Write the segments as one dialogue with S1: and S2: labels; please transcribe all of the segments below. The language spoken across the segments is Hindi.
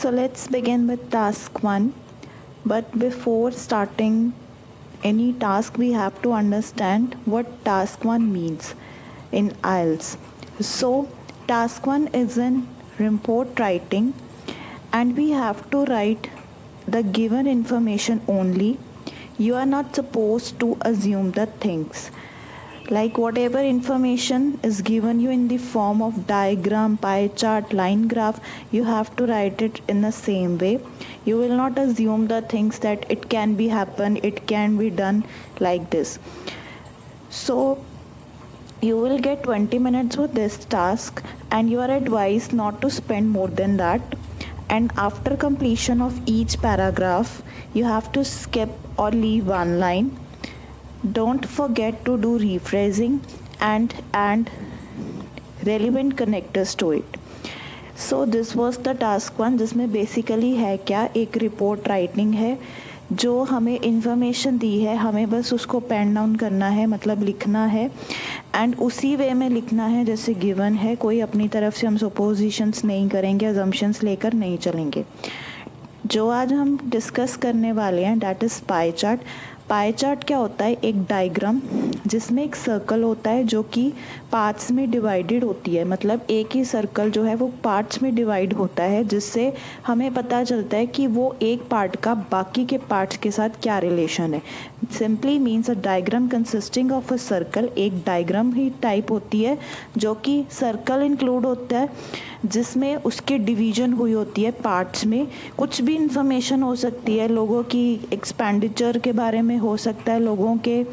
S1: So let's begin with task 1. But before starting any task, we have to understand what task 1 means in IELTS. So, task 1 is in report writing, and we have to write the given information only. You are not supposed to assume the things. Like whatever information is given you in the form of diagram, pie chart, line graph, you have to write it in the same way. You will not assume the things that it can be happen, it can be done like this. So you will get 20 minutes with this task, and you are advised not to spend more than that. And after completion of each paragraph, you have to skip or leave one line. Don't forget to do rephrasing and relevant connectors to it. So this was the task 1, जिसमें बेसिकली है क्या, एक रिपोर्ट राइटिंग है जो हमें इंफॉर्मेशन दी है, हमें बस उसको पेन डाउन करना है, मतलब लिखना है, एंड उसी वे में लिखना है जैसे गिवन है. कोई अपनी तरफ से हम सपोजिशंस नहीं करेंगे, अजम्पशंस लेकर नहीं चलेंगे. जो आज हम डिस्कस करने वाले हैं that is pie chart. Pie chart क्या होता है? एक डायग्राम जिसमें एक सर्कल होता है जो कि पार्ट्स में डिवाइडेड होती है. मतलब एक ही सर्कल जो है वो पार्ट्स में डिवाइड होता है, जिससे हमें पता चलता है कि वो एक पार्ट का बाकी के पार्ट्स के साथ क्या रिलेशन है. Simply means a diagram consisting of a circle. एक डायग्राम ही टाइप होती है जो कि सर्कल इंक्लूड होता है, जिसमें उसकी डिवीजन हुई होती है पार्ट्स में. कुछ भी इंफॉर्मेशन हो सकती है, लोगों की एक्सपेंडिचर के बारे में हो सकता है, लोगों के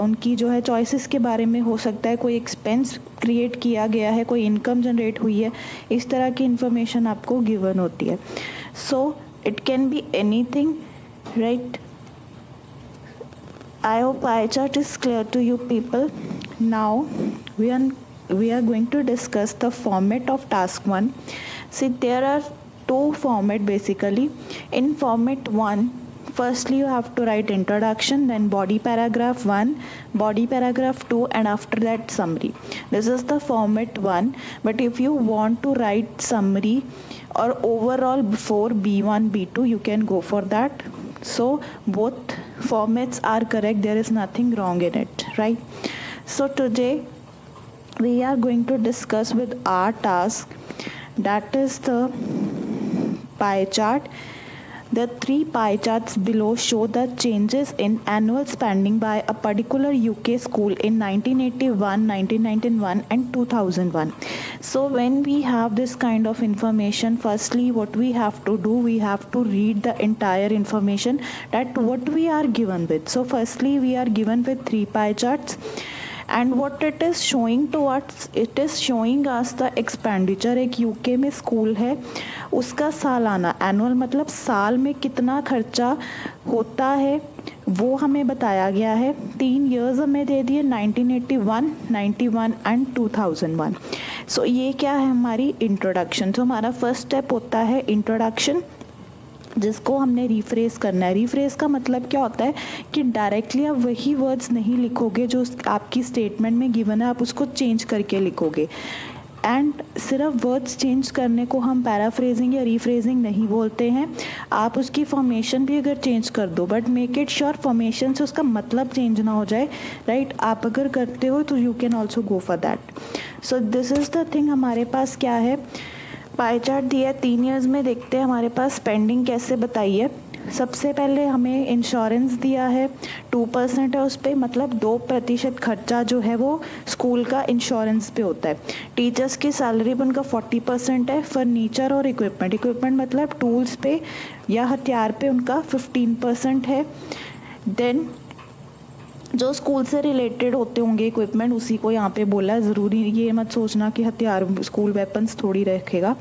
S1: उनकी जो है चॉइसेस के बारे में हो सकता है, कोई एक्सपेंस क्रिएट किया गया है, कोई इनकम जनरेट हुई है, इस तरह की इंफॉर्मेशन आपको गिवन होती है. So it can be anything, right. I hope pie chart is clear to you people. Now we are going to discuss the format of task 1. See, there are two format basically. In format 1, firstly you have to write introduction, then body paragraph 1, body paragraph 2, and after that summary. This is the format 1. But if you want to write summary or overall before B1 B2, you can go for that. So both formats are correct, there is nothing wrong in it, right? So today we are going to discuss with our task, that is the pie chart. The 3 pie charts below show the changes in annual spending by a particular UK school in 1981, 1991 and 2001. So when we have this kind of information, firstly what we have to do, we have to read the entire information that what we are given with. So firstly we are given with 3 pie charts, and what it is showing to us, it is showing us the expenditure. एक यूके में स्कूल है, उसका सालाना, एनुअल मतलब साल में कितना खर्चा होता है वो हमें बताया गया है. 3 ईयर्स हमें दे दिए, 1981, 91 एंड 2001. सो ये क्या है हमारी इंट्रोडक्शन. तो हमारा फर्स्ट स्टेप होता है इंट्रोडक्शन, जिसको हमने रिफ्रेस करना है. रिफ्रेस का मतलब क्या होता है कि डायरेक्टली आप वही वर्ड्स नहीं लिखोगे जो आपकी स्टेटमेंट में गिवन है, आप उसको चेंज करके लिखोगे. एंड सिर्फ वर्ड्स चेंज करने को हम पैराफ्रेजिंग या रीफ्रेजिंग नहीं बोलते हैं. आप उसकी फॉर्मेशन भी अगर चेंज कर दो, but make it sure formation से उसका मतलब चेंज ना हो जाए, राइट. आप अगर करते हो तो you can also go for that. So this is the thing. हमारे पास क्या है, पाई चार्ट दिया है 3 ईयर्स में. देखते हैं हमारे पास स्पेंडिंग कैसे बताई है. सबसे पहले हमें इंश्योरेंस दिया है, 2% है उस पर, मतलब 2% खर्चा जो है वो स्कूल का इंश्योरेंस पे होता है. टीचर्स की सैलरी पर उनका 40% है. फर्नीचर और इक्विपमेंट मतलब टूल्स पे या हथियार पे उनका 15% है. देन जो स्कूल से रिलेटेड होते होंगे इक्विपमेंट, उसी को यहाँ पे बोला है. ज़रूरी ये मत सोचना कि हथियार स्कूल वेपन्स थोड़ी रखेगा.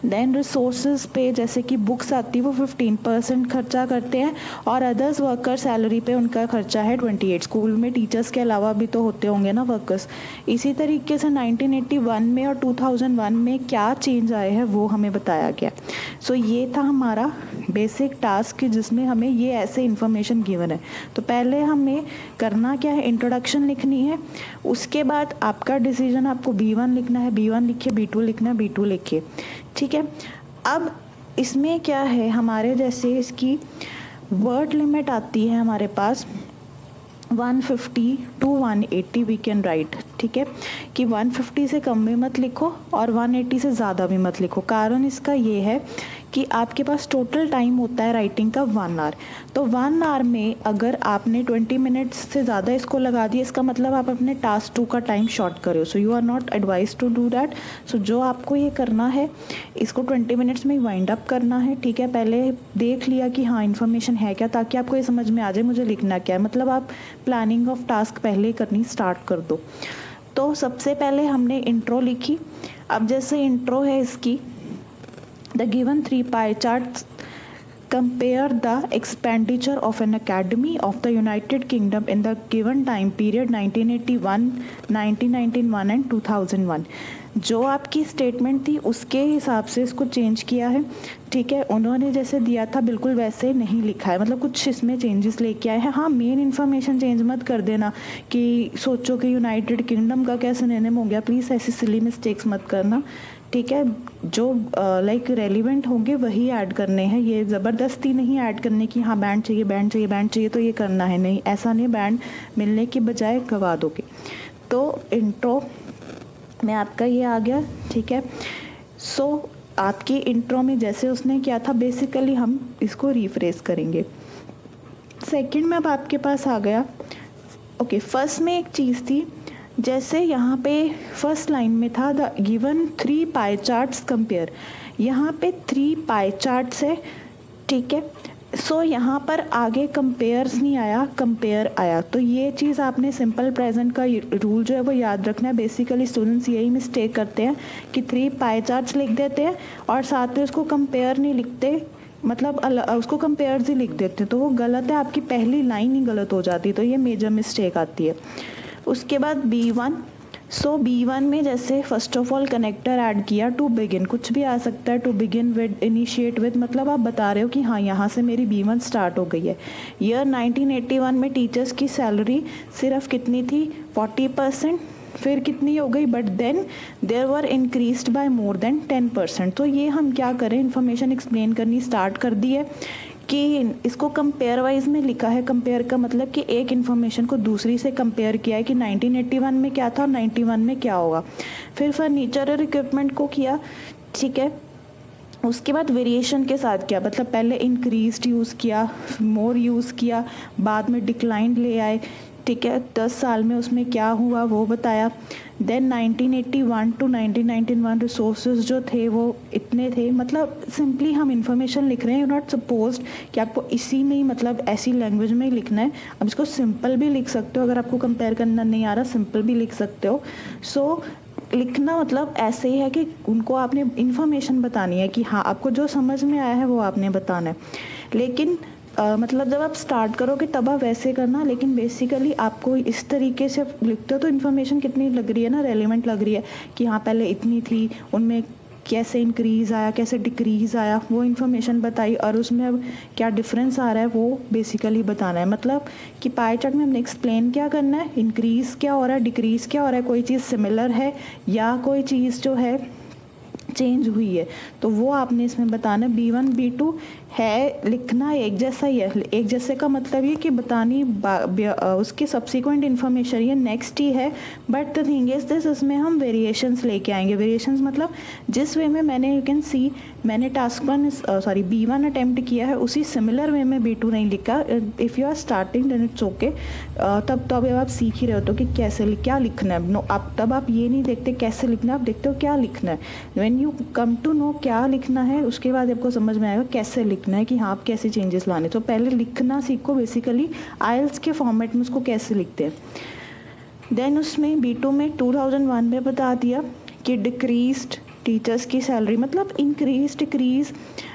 S1: देन रिसोर्सेज पे जैसे कि बुक्स आती है वो 15% खर्चा करते हैं, और अदर्स वर्कर सैलरी पे उनका खर्चा है 28. स्कूल में टीचर्स के अलावा भी तो होते होंगे ना वर्कर्स. इसी तरीके से 1981 में और 2001 में क्या चेंज आए हैं वो हमें बताया गया. सो ये था हमारा बेसिक टास्क जिसमें हमें ये ऐसे इन्फॉर्मेशन गिवन है. तो पहले हमें करना करना क्या है, इंट्रोडक्शन लिखनी है। उसके बाद आपका डिसीजन, आपको B1 लिखना है B1 लिखिए, B2 लिखना है B2 लिखिए, ठीक है। अब इसमें क्या है, हमारे जैसे इसकी वर्ड लिमिट आती है हमारे पास 150 to 180 वी कैन राइट, ठीक है, कि 150 से कम भी मत लिखो और 180 से ज़्यादा भी मत लिखो। कारण इसका ये है कि आपके पास टोटल टाइम होता है राइटिंग का 1 आवर। तो 1 आवर में अगर आपने 20 मिनट्स से ज़्यादा इसको लगा दिया, इसका मतलब आप अपने टास्क 2 का टाइम शॉर्ट कर रहे हो। So you are not advise to do that. So जो आपको ये करना है, इसको 20 मिनट्स में वाइंड अप करना है, ठीक है। पहले देख लिया कि हाँ इन्फॉर्मेशन है क्या, ताकि आपको ये समझ में आ जाए मुझे लिखना क्या है। मतलब आप प्लानिंग ऑफ टास्क पहले करनी स्टार्ट कर दो। तो सबसे पहले हमने इंट्रो लिखी। अब जैसे इंट्रो है इसकी, The given 3 pie charts compare the expenditure of an academy of the United Kingdom in the given time period 1981, 1991 and 2001। जो आपकी स्टेटमेंट थी उसके हिसाब से इसको चेंज किया है, ठीक है। उन्होंने जैसे दिया था बिल्कुल वैसे नहीं लिखा है, मतलब कुछ इसमें चेंजेस लेके आए हैं। हाँ, मेन इन्फॉर्मेशन चेंज मत कर देना कि सोचो कि यूनाइटेड किंगडम का क्या सिनोनिम हो गया, प्लीज़ ऐसी सिली मिस्टेक्स मत करना, ठीक है। जो लाइक रेलिवेंट होंगे वही ऐड करने हैं, ये ज़बरदस्ती नहीं ऐड करने की हाँ बैंड चाहिए बैंड चाहिए बैंड चाहिए तो ये करना है, नहीं, ऐसा नहीं, बैंड मिलने के बजाय गवा दोगे। तो इंट्रो में आपका ये आ गया, ठीक है। सो आपकी इंट्रो में जैसे उसने किया था बेसिकली हम इसको रिफ्रेश करेंगे। सेकंड में अब आपके पास आ गया, ओके, फर्स्ट में एक चीज़ थी, जैसे यहाँ पे फर्स्ट लाइन में था the given 3 pie charts compare, यहाँ पे 3 पाई चार्ट्स है, ठीक है। सो यहाँ पर आगे कंपेयर्स नहीं आया, कंपेयर आया। तो ये चीज़ आपने सिंपल प्रेजेंट का रूल जो है वो याद रखना है। बेसिकली स्टूडेंट्स यही मिस्टेक करते हैं कि 3 पाई चार्ट्स लिख देते हैं और साथ में उसको कंपेयर नहीं लिखते, मतलब उसको कंपेयर्स ही लिख देते हैं, तो वो गलत है, आपकी पहली लाइन ही गलत हो जाती है, तो ये मेजर मिस्टेक आती है। उसके बाद B1, सो B1 में जैसे first of all connector add किया टू बिगिन, कुछ भी आ सकता है, to begin with, initiate with, मतलब आप बता रहे हो कि हाँ यहाँ से मेरी B1 स्टार्ट हो गई है। ईयर 1981 में टीचर्स की सैलरी सिर्फ कितनी थी, 40%, फिर कितनी हो गई, but then there were increased by more than 10%। तो ये हम क्या करें, इन्फॉर्मेशन एक्सप्लेन करनी स्टार्ट कर दी है कि इसको कंपेयर वाइज में लिखा है। कंपेयर का मतलब कि एक इन्फॉर्मेशन को दूसरी से कंपेयर किया है कि 1981 में क्या था और 91 में क्या होगा। फिर फर्नीचर और इक्विपमेंट को किया, ठीक है। उसके बाद वेरिएशन के साथ किया, मतलब पहले इंक्रीज्ड यूज़ किया, मोर यूज़ किया, बाद में डिक्लाइन ले आए, ठीक है। 10 साल में उसमें क्या हुआ वो बताया। देन 1981 टू 1991 रिसोर्सेज जो थे वो इतने थे, मतलब सिंपली हम इंफॉर्मेशन लिख रहे हैं, नॉट सपोज्ड कि आपको इसी में ही, मतलब ऐसी लैंग्वेज में ही लिखना है। अब इसको सिंपल भी लिख सकते हो, अगर आपको कंपेयर करना नहीं आ रहा सिंपल भी लिख सकते हो। सो लिखना मतलब ऐसे ही है कि उनको आपने इन्फॉर्मेशन बतानी है कि हाँ आपको जो समझ में आया है वो आपने बताना है। लेकिन मतलब जब आप स्टार्ट करोगे तब आप वैसे करना, लेकिन बेसिकली आपको इस तरीके से लिखते हो तो इन्फॉर्मेशन कितनी लग रही है ना, रेलिवेंट लग रही है कि हाँ पहले इतनी थी, उनमें कैसे इंक्रीज़ आया कैसे डिक्रीज़ आया वो इन्फॉर्मेशन बताई, और उसमें अब क्या डिफरेंस आ रहा है वो बेसिकली बताना है। मतलब कि पाई चार्ट में हमने एक्सप्लेन क्या करना है, इंक्रीज़ क्या हो रहा है, डिक्रीज़ क्या हो रहा है, कोई चीज़ सिमिलर है या कोई चीज़ जो है चेंज हुई है, तो वो आपने इसमें बताना। B1 B2 है लिखना एक जैसा ही है। एक जैसे का मतलब ये कि बतानी उसकी सब्सिक्वेंट इन्फॉर्मेशन ये नेक्स्ट ही है, but the thing is this, इसमें हम वेरिएशंस लेके आएंगे। वेरिएशंस मतलब जिस वे में मैंने, यू कैन सी, मैंने B1 अटेम्प्ट किया है उसी सिमिलर वे में B2 नहीं लिखा। If you are starting then it's okay, तब तो अभी आप सीख ही रहे हो तो कि कैसे क्या लिखना है। नो, आप ये नहीं देखते कैसे लिखना है, आप देखते हो क्या लिखना है। When you come to know क्या लिखना है उसके बाद आपको समझ में आएगा कैसे लिखना है, कि हाँ आप कैसे चेंजेस लाने। तो पहले लिखना सीखो बेसिकली आइल्स के फॉर्मेट में उसको कैसे लिखते हैं। देन उसमें B2 में 2001 में बता दिया कि डिक्रीज्ड टीचर्स की सैलरी, मतलब इंक्रीज डिक्रीज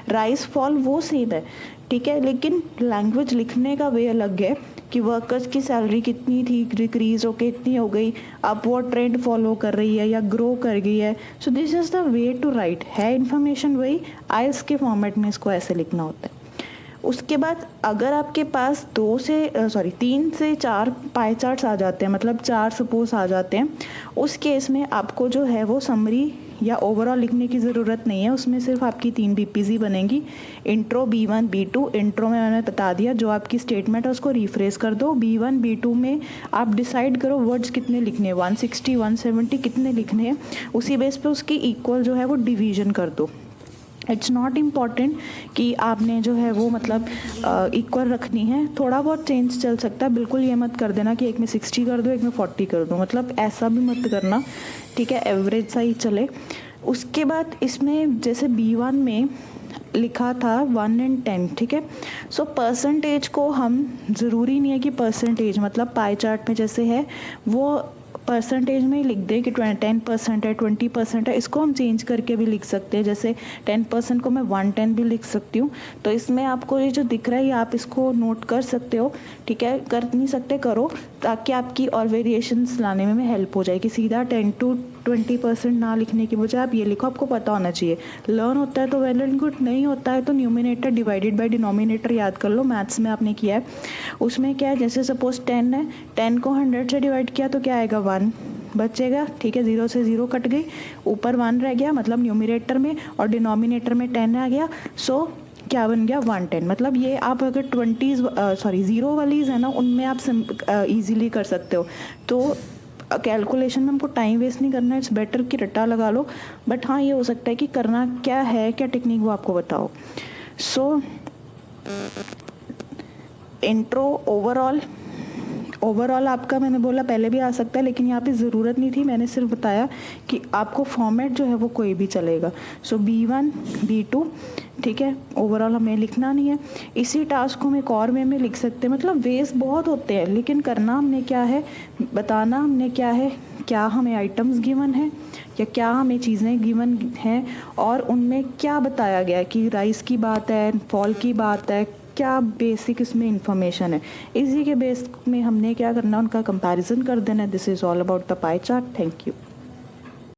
S1: राइज फॉल वो सेम है, ठीक है, लेकिन लैंग्वेज लिखने का वे अलग है कि वर्कर्स की सैलरी कितनी थी, डिक्रीज होके इतनी हो गई, अब वो ट्रेंड फॉलो कर रही है या ग्रो कर गई है। So this is the way to write, है इन्फॉर्मेशन वही, आइल्स के फॉर्मेट में इसको ऐसे लिखना होता है। उसके बाद अगर आपके पास 3 से 4 पाई चार्ट्स आ जाते हैं, मतलब 4 सपोज आ जाते हैं, उस केस में आपको जो है वो समरी या ओवरऑल लिखने की ज़रूरत नहीं है, उसमें सिर्फ आपकी 3 बीपीज़ ही बनेंगी। इंट्रो B1 B2, इंट्रो में मैंने बता दिया, जो आपकी स्टेटमेंट है उसको रिफ्रेश कर दो। B1 B2 में आप डिसाइड करो वर्ड्स कितने लिखने हैं, 160 170 कितने लिखने हैं, उसी बेस पे उसकी इक्वल जो है वो डिवीजन कर दो। इट्स नॉट इम्पॉर्टेंट कि आपने जो है वो मतलब इक्वल रखनी है, थोड़ा बहुत चेंज चल सकता है। बिल्कुल ये मत कर देना कि एक में 60 कर दो एक में 40 कर दो, मतलब ऐसा भी मत करना, ठीक है, एवरेज सा ही चले। उसके बाद इसमें जैसे B1 में लिखा था 1 and 10, ठीक है। सो परसेंटेज को हम ज़रूरी नहीं है कि परसेंटेज मतलब पाई चार्ट में जैसे है वो परसेंटेज में ही लिख दें कि 10% है 20% है, इसको हम चेंज करके भी लिख सकते हैं। जैसे 10% को मैं 110 भी लिख सकती हूँ। तो इसमें आपको ये जो दिख रहा है ये आप इसको नोट कर सकते हो, ठीक है, कर नहीं सकते करो, ताकि आपकी और वेरिएशंस लाने में हेल्प हो जाएगी। सीधा 10 to 20% ना लिखने की बजाय आप ये लिखो, आपको पता होना चाहिए। लर्न होता है तो वेल एंड गुड, नहीं होता है तो न्यूमिनेटर डिवाइडेड बाय डिनोमिनेटर याद कर लो, मैथ्स में आपने किया है। उसमें क्या है, जैसे सपोज 10 है, 10 को 100 से डिवाइड किया तो क्या आएगा, 1 बचेगा, ठीक है, 0 से 0 कट गई, ऊपर 1 रह गया, मतलब न्यूमिनेटर में, और डिनोमिनेटर में 10 आ गया। सो क्या बन गया, 110। मतलब ये आप अगर 0 वालीज है ना, उनमें आप ईजिली कर सकते हो। तो कैलकुलेशन में हमको टाइम वेस्ट नहीं करना है, इट्स बेटर कि रट्टा लगा लो। बट हाँ, ये हो सकता है कि करना क्या है, क्या टेक्निक, वो आपको बताओ। सो इंट्रो ओवरऑल आपका मैंने बोला पहले भी आ सकता है, लेकिन यहाँ पे ज़रूरत नहीं थी, मैंने सिर्फ बताया कि आपको फॉर्मेट जो है वो कोई भी चलेगा। सो B1 B2, ठीक है, ओवरऑल हमें लिखना नहीं है। इसी टास्क को हम एक और वे में लिख सकते हैं, मतलब वेज बहुत होते हैं, लेकिन करना हमने क्या है, बताना हमने क्या है, क्या हमें आइटम्स गिवन है या क्या हमें चीज़ें गिवन हैं, और उनमें क्या बताया गया कि राइस की बात है, फॉल की बात है, क्या बेसिक इसमें इंफॉर्मेशन है, इसी के बेस में हमने क्या करना, उनका कंपैरिजन कर देना। This is all about the pie chart. Thank you.